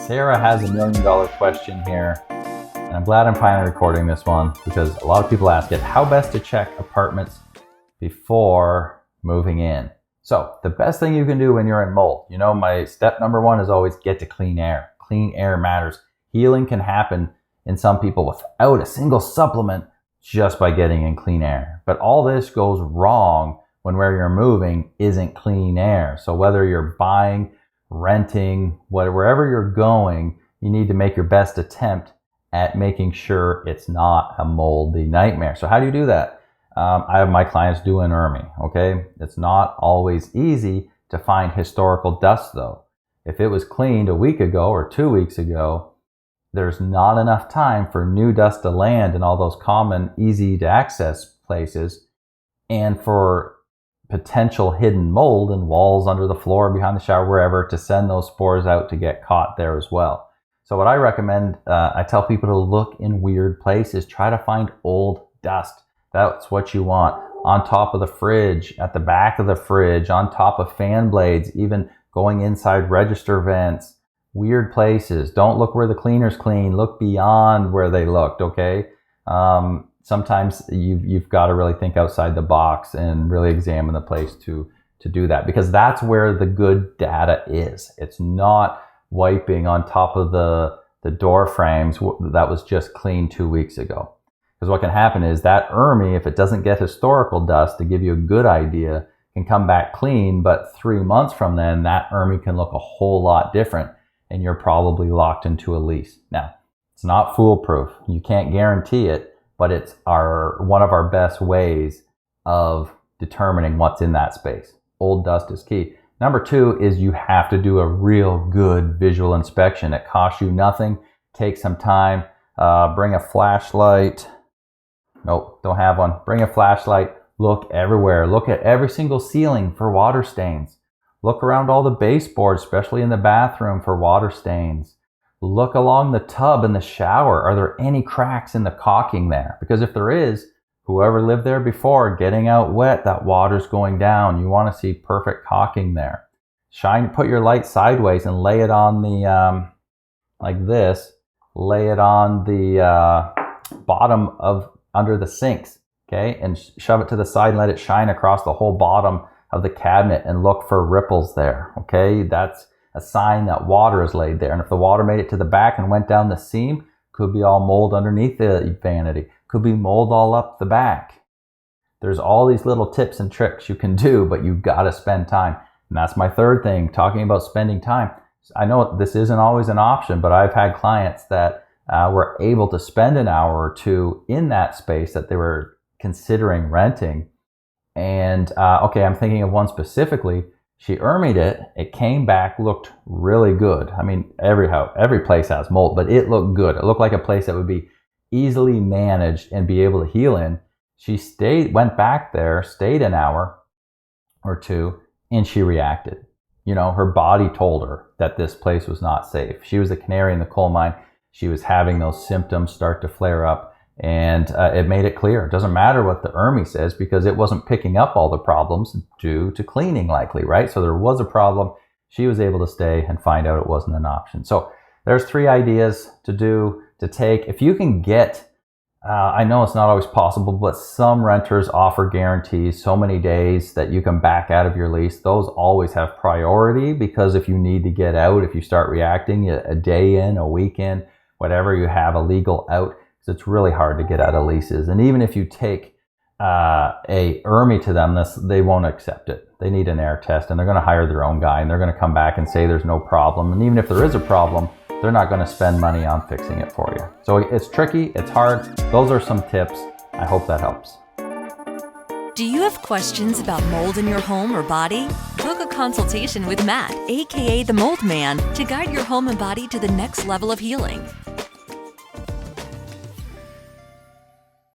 Sarah has a $1 million question here, and I'm glad I'm finally recording this one because a lot of people ask it, how best to check apartments before moving in? So the best thing you can do when you're in mold, my step number one is always get to clean air. Clean air matters. Healing can happen in some people without a single supplement just by getting in clean air. But all this goes wrong when where you're moving isn't clean air. So whether you're buying, renting, wherever you're going, you need to make your best attempt at making sure it's not a moldy nightmare. So how do you do that? I have my clients do an ERMI, okay? It's not always easy to find historical dust though. If it was cleaned a week ago or 2 weeks ago, there's not enough time for new dust to land in all those common, easy to access places and for potential hidden mold in walls, under the floor, behind the shower, wherever, to send those spores out to get caught there as well. So what I recommend, I tell people to look in weird places. Try to find old dust. That's what you want. On top of the fridge, at the back of the fridge, on top of fan blades, even going inside register vents, weird places. Don't look where the cleaners clean. Look beyond where they looked, okay? Sometimes you've got to really think outside the box and really examine the place to do that, because that's where the good data is. It's not wiping on top of the door frames that was just cleaned 2 weeks ago. Because what can happen is that ERMI, if it doesn't get historical dust to give you a good idea, can come back clean, but 3 months from then, that ERMI can look a whole lot different and you're probably locked into a lease. Now, it's not foolproof. You can't guarantee it, but it's one of our best ways of determining what's in that space. Old dust is key. Number two is you have to do a real good visual inspection. It costs you nothing. Take some time. Bring a flashlight. Nope, don't have one. Bring a flashlight. Look everywhere. Look at every single ceiling for water stains. Look around all the baseboards, especially in the bathroom, for water stains. Look along the tub in the shower. Are there any cracks in the caulking there? Because if there is, whoever lived there before, getting out wet, that water's going down. You want to see perfect caulking there. Put your light sideways and lay it on the, like this, lay it on the bottom of, under the sinks, okay? And shove it to the side and let it shine across the whole bottom of the cabinet and look for ripples there, okay? That's a sign that water is laid there. And if the water made it to the back and went down the seam, could be all mold underneath the vanity. Could be mold all up the back. There's all these little tips and tricks you can do, but you've got to spend time. And that's my third thing, talking about spending time. I know this isn't always an option, but I've had clients that were able to spend an hour or two in that space that they were considering renting. And okay, I'm thinking of one specifically. She ERMI'd it. It came back, looked really good. I mean, every place has mold, but it looked good. It looked like a place that would be easily managed and be able to heal in. She went back there, stayed an hour or two, and she reacted. Her body told her that this place was not safe. She was the canary in the coal mine. She was having those symptoms start to flare up. And it made it clear. It doesn't matter what the ERMI says because it wasn't picking up all the problems due to cleaning likely, right? So there was a problem. She was able to stay and find out it wasn't an option. So there's 3 ideas to take. If you can get, I know it's not always possible, but some renters offer guarantees, so many days that you can back out of your lease. Those always have priority because if you need to get out, if you start reacting a day in, a week in, whatever, you have a legal out. It's really hard to get out of leases. And even if you take a ERMI to them, they won't accept it. They need an air test and they're going to hire their own guy and they're going to come back and say there's no problem. And even if there is a problem, they're not going to spend money on fixing it for you. So it's tricky. It's hard. Those are some tips. I hope that helps. Do you have questions about mold in your home or body? Book a consultation with Matt, aka the Mold Man, to guide your home and body to the next level of healing.